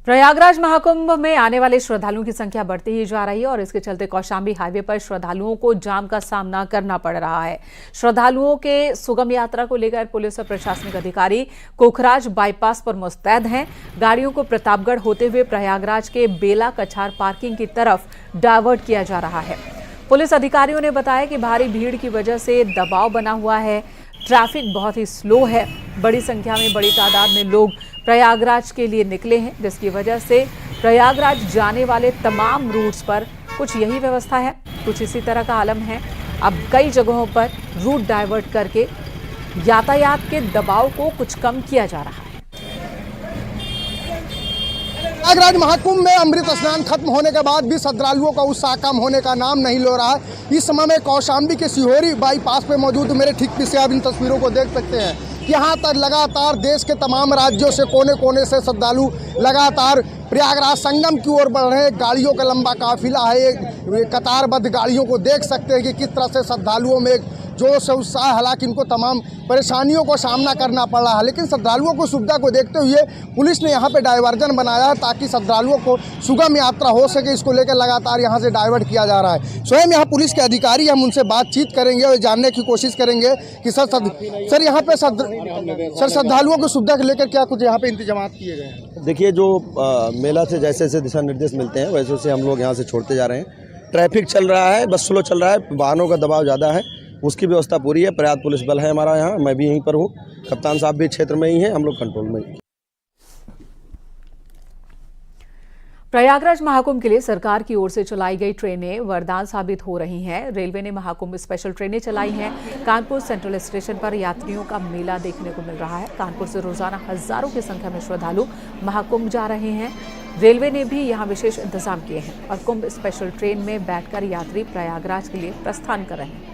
प्रयागराज महाकुंभ में आने वाले श्रद्धालुओं की संख्या बढ़ती ही जा रही है और इसके चलते कौशाम्बी हाईवे पर श्रद्धालुओं को जाम का सामना करना पड़ रहा है। श्रद्धालुओं के सुगम यात्रा को लेकर पुलिस और प्रशासनिक अधिकारी कोखराज बाईपास पर मुस्तैद हैं। गाड़ियों को प्रतापगढ़ होते हुए प्रयागराज के बेला कछार पार्किंग की तरफ डायवर्ट किया जा रहा है। पुलिस अधिकारियों ने बताया कि भारी भीड़ की वजह से दबाव बना हुआ है, ट्रैफिक बहुत ही स्लो है। बड़ी संख्या में बड़ी तादाद में लोग प्रयागराज के लिए निकले हैं, जिसकी वजह से प्रयागराज जाने वाले तमाम रूट्स पर कुछ यही व्यवस्था है, कुछ इसी तरह का आलम है। अब कई जगहों पर रूट डाइवर्ट करके यातायात के दबाव को कुछ कम किया जा रहा है। प्रयागराज महाकुंभ में अमृत स्नान खत्म होने के बाद भी श्रद्धालुओं का उत्साह कम होने का नाम नहीं ले रहा है। इस समय मैं कौशाम्बी के सिहोरी बाईपास पे मौजूद हूँ। मेरे ठीक पीछे आप इन तस्वीरों को देख सकते हैं। यहाँ तक लगातार देश के तमाम राज्यों से कोने कोने से श्रद्धालु लगातार प्रयागराज संगम की ओर बढ़ रहे हैं। गाड़ियों का लंबा काफिला है, कतारबद्ध गाड़ियों को देख सकते हैं कि किस तरह से श्रद्धालुओं में जोश से उत्साह। हालांकि इनको तमाम परेशानियों को सामना करना पड़ रहा है, लेकिन श्रद्धालुओं को सुविधा को देखते हुए पुलिस ने यहाँ पे डायवर्जन बनाया है ताकि श्रद्धालुओं को सुगम यात्रा हो सके। इसको लेकर लगातार यहाँ से डाइवर्ट किया जा रहा है। स्वयं यहाँ पुलिस के अधिकारी, हम उनसे बातचीत करेंगे और जानने की कोशिश करेंगे कि सर यहाँ पे श्रद्धालुओं की सुविधा को लेकर क्या कुछ यहाँ पे इंतजाम किए गए हैं? देखिए, जो मेला से जैसे जैसे दिशा निर्देश मिलते हैं वैसे वैसे हम लोग यहाँ से छोड़ते जा रहे हैं। ट्रैफिक चल रहा है, बस स्लो चल रहा है, वाहनों का दबाव ज़्यादा है, उसकी व्यवस्था पूरी है। पर्याप्त पुलिस बल है हमारा यहाँ, मैं भी यहीं पर हूँ, कप्तान साहब भी क्षेत्र में ही हैं, हम लोग कंट्रोल में ही। प्रयागराज महाकुंभ के लिए सरकार की ओर से चलाई गई ट्रेनें वरदान साबित हो रही हैं। रेलवे ने महाकुंभ स्पेशल ट्रेनें चलाई हैं। कानपुर सेंट्रल स्टेशन पर यात्रियों का मेला देखने को मिल रहा है। कानपुर से रोजाना हजारों की संख्या में श्रद्धालु महाकुंभ जा रहे हैं। रेलवे ने भी यहां विशेष इंतजाम किए हैं और कुंभ स्पेशल ट्रेन में बैठकर यात्री प्रयागराज के लिए प्रस्थान कर रहे हैं।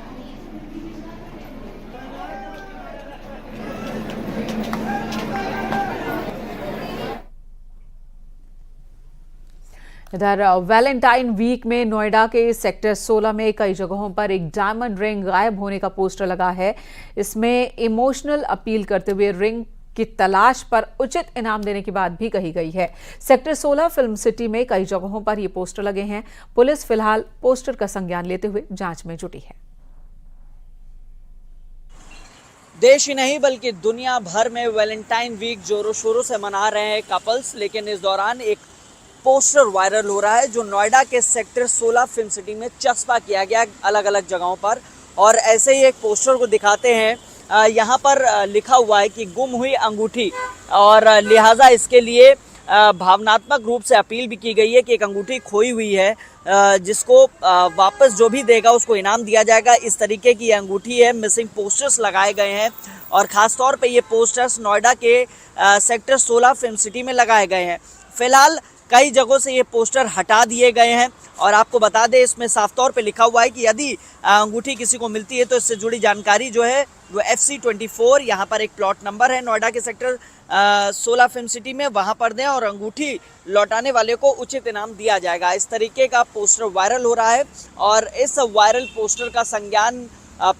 इधर वैलेंटाइन वीक में नोएडा के सेक्टर 16 में कई जगहों पर एक डायमंड रिंग गायब होने का पोस्टर लगा है। इसमें इमोशनल अपील करते हुए रिंग की तलाश पर उचित इनाम देने की बात भी कही गई है। सेक्टर 16 फिल्म सिटी में कई जगहों पर ये पोस्टर लगे हैं। पुलिस फिलहाल पोस्टर का संज्ञान लेते हुए जांच में जुटी है। देश ही नहीं बल्कि दुनिया भर में वैलेंटाइन वीक जोरों शोरों से मना रहे हैं कपल्स, लेकिन इस दौरान एक पोस्टर वायरल हो रहा है जो नोएडा के सेक्टर 16 फिल्म सिटी में चस्पा किया गया अलग अलग जगहों पर। और ऐसे ही एक पोस्टर को दिखाते हैं। यहाँ पर लिखा हुआ है कि गुम हुई अंगूठी, और लिहाजा इसके लिए भावनात्मक रूप से अपील भी की गई है कि एक अंगूठी खोई हुई है, जिसको वापस जो भी देगा उसको इनाम दिया जाएगा। इस तरीके की अंगूठी है। मिसिंग पोस्टर्स लगाए गए हैं और ख़ास तौर पे ये पोस्टर्स नोएडा के सेक्टर 16 फिल्म सिटी में लगाए गए हैं। फिलहाल कई जगहों से ये पोस्टर हटा दिए गए हैं और आपको बता दें इसमें साफ तौर पे लिखा हुआ है कि यदि अंगूठी किसी को मिलती है तो इससे जुड़ी जानकारी जो है वो FC24 यहाँ पर एक प्लॉट नंबर है नोएडा के सेक्टर 16 फिल्म सिटी में, वहाँ पर दें और अंगूठी लौटाने वाले को उचित इनाम दिया जाएगा। इस तरीके का पोस्टर वायरल हो रहा है और इस वायरल पोस्टर का संज्ञान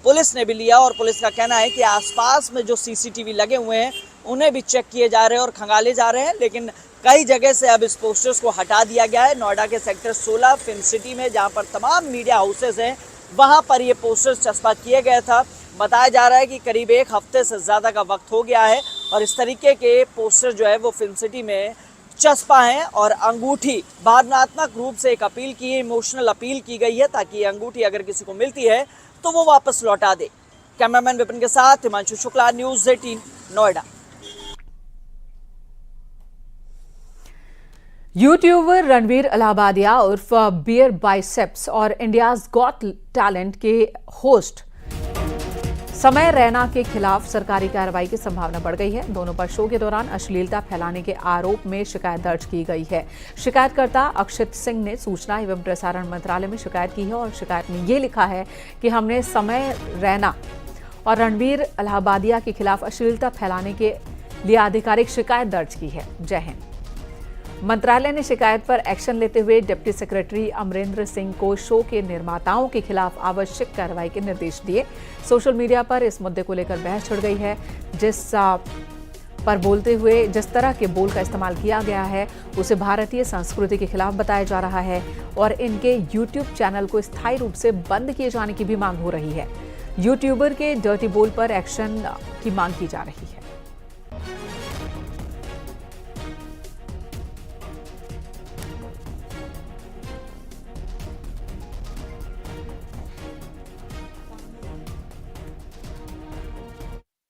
पुलिस ने भी लिया और पुलिस का कहना है कि आसपास में जो CCTV लगे हुए हैं उन्हें भी चेक किए जा रहे हैं और खंगाले जा रहे हैं, लेकिन कई जगह से अब इस पोस्टर्स को हटा दिया गया है। नोएडा के सेक्टर 16 फिल्म सिटी में जहां पर तमाम मीडिया हाउसेस हैं वहां पर ये पोस्टर्स चस्पा किए गया था। बताया जा रहा है कि करीब एक हफ्ते से ज़्यादा का वक्त हो गया है और इस तरीके के पोस्टर जो है वो फिल्म सिटी में चस्पा हैं। और अंगूठी भावनात्मक रूप से एक अपील की, इमोशनल अपील की गई है ताकि अंगूठी अगर किसी को मिलती है तो वो वापस लौटा दे। कैमरामैन विपिन के साथ हिमांशु शुक्ला, न्यूज़ 18 नोएडा। यूट्यूबर रणवीर इलाहाबादिया उर्फ बियर बाइसेप्स और इंडियाज गॉट टैलेंट के होस्ट समय रैना के खिलाफ सरकारी कार्रवाई की संभावना बढ़ गई है। दोनों पर शो के दौरान अश्लीलता फैलाने के आरोप में शिकायत दर्ज की गई है। शिकायतकर्ता अक्षित सिंह ने सूचना एवं प्रसारण मंत्रालय में शिकायत की है और शिकायत में ये लिखा है कि हमने समय रैना और रणवीर इलाहाबादिया के खिलाफ अश्लीलता फैलाने के लिए आधिकारिक शिकायत दर्ज की है। जय हिंद। मंत्रालय ने शिकायत पर एक्शन लेते हुए डिप्टी सेक्रेटरी अमरेंद्र सिंह को शो के निर्माताओं के खिलाफ आवश्यक कार्रवाई के निर्देश दिए। सोशल मीडिया पर इस मुद्दे को लेकर बहस छिड़ गई है, जिस पर बोलते हुए जिस तरह के बोल का इस्तेमाल किया गया है उसे भारतीय संस्कृति के खिलाफ बताया जा रहा है और इनके यूट्यूब चैनल को स्थायी रूप से बंद किए जाने की भी मांग हो रही है। यूट्यूबर के डर्टी बोल पर एक्शन की मांग की जा रही है।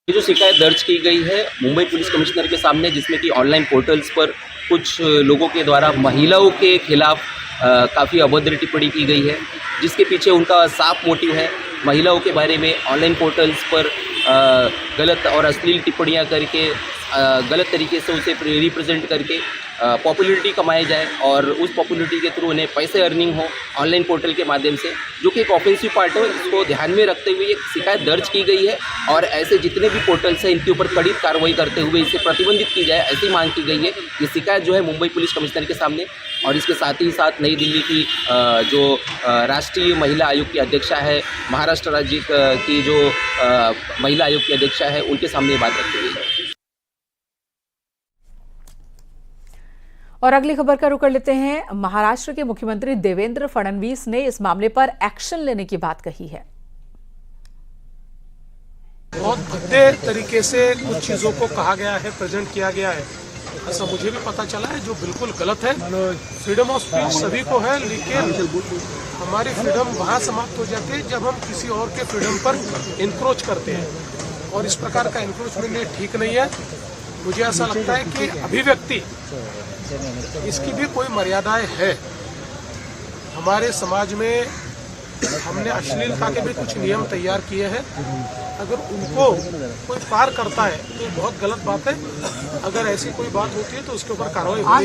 ये जो शिकायत दर्ज की गई है मुंबई पुलिस कमिश्नर के सामने, जिसमें कि ऑनलाइन पोर्टल्स पर कुछ लोगों के द्वारा महिलाओं के खिलाफ काफ़ी अभद्र टिप्पणी की गई है, जिसके पीछे उनका साफ मोटिव है महिलाओं के बारे में ऑनलाइन पोर्टल्स पर गलत और अश्लील टिप्पणियां करके गलत तरीके से उसे रिप्रेजेंट करके पॉपुलैरिटी कमाई जाए और उस पॉपुलैरिटी के थ्रू उन्हें पैसे अर्निंग हो ऑनलाइन पोर्टल के माध्यम से, जो कि एक ऑफेंसिव पार्ट है। इसको ध्यान में रखते हुए एक शिकायत दर्ज की गई है और ऐसे जितने भी पोर्टल्स हैं इनके ऊपर कड़ी कार्रवाई करते हुए इसे प्रतिबंधित की जाए, ऐसी मांग की गई है। ये शिकायत जो है मुंबई पुलिस कमिश्नर के सामने और इसके साथ ही साथ नई दिल्ली की जो राष्ट्रीय महिला आयोग की अध्यक्षा है, महाराष्ट्र राज्य की जो महिला आयोग की अध्यक्षा है, उनके सामने बात रखी गई है। और अगली खबर का रुख कर लेते हैं। महाराष्ट्र के मुख्यमंत्री देवेंद्र फडणवीस ने इस मामले पर एक्शन लेने की बात कही है। बहुत भद्दे तरीके से कुछ चीजों को कहा गया है, प्रेजेंट किया गया है, ऐसा मुझे भी पता चला है, जो बिल्कुल गलत है। फ्रीडम ऑफ स्पीच सभी को है, लेकिन हमारी फ्रीडम वहाँ समाप्त हो जाती है जब हम किसी और के फ्रीडम पर इंक्रोच करते हैं, और इस प्रकार का इंक्रोचमेंट ठीक नहीं है। मुझे ऐसा लगता है कि अभिव्यक्ति इसकी भी कोई मर्यादाएं है। हमारे समाज में हमने अश्लीलता के भी कुछ नियम तैयार किए हैं, अगर उनको कोई पार करता है तो ये बहुत गलत बात है। अगर ऐसी कोई बात होती है तो उसके ऊपर कार्रवाई होगी।